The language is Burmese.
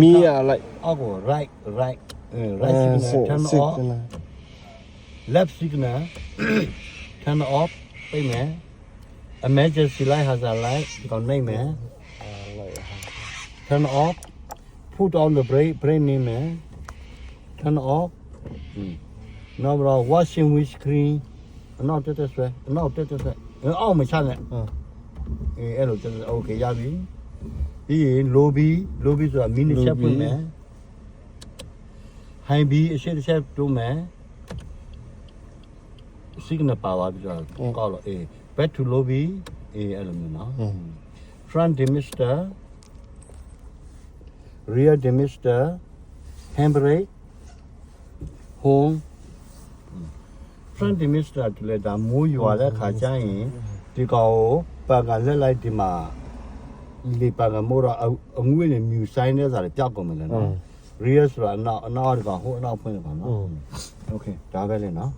Me like အောက်ကို right right signal turn off left signal turn off ပိတ်မယ် emergency light hazard light ဒီကောင်နှိမ့်မယ် turn off put on the brake နေမယ် turn off နောက်တော့ washing windscreen နောက်တက်ဆွဲနောက်တက်ဆွဲအောက်မချနဲ့အဲ့လိုတက်โอเคရပြီပြီးရင် lobby ဆိုတာ mini chat ဖွင့်မယ် high b အရှိတစ်ချက်တိုးမယ် signal ပါသွားပြီဆိုတော့ကောက်တော့back to lobby အဲ့လိုမျိုးနော် front demister rear demister handbrake home front demister တူလဲဒါမိုးရွာတဲ့ခါကျရင်ဒီကောင်ကိုပန်ကလက်လိုက်ဒီမှာဒီပန်ကမိုးတော့အငွေ့နဲ့မြူဆိုင်တဲ့စားတွေပြောက်ကုန်မယ်လေနော် rear ဆိုတာအနောက်ဒီကောင်ဟိုအနောက်ဖွင့်တယ်ကောင်နော် okay ဒါပဲလေနော်